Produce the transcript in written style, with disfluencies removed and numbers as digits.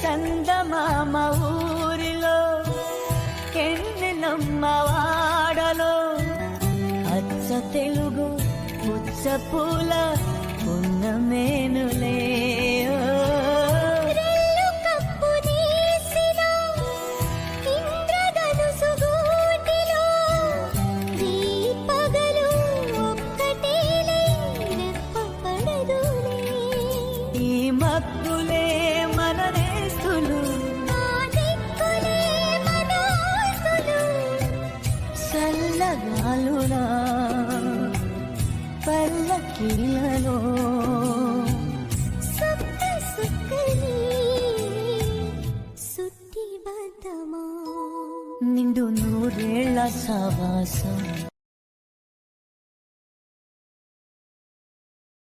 చందమామ ఊరిలో కెన్నెలమ్మ వాడలో అచ్చ తెలుగు పుచ్చ పూల పున్నమేనులే మబ్బులే మన నేస్తులు చల్లగాలులా పల్లకీలలో నిండు నూరేళ్ల సావాసం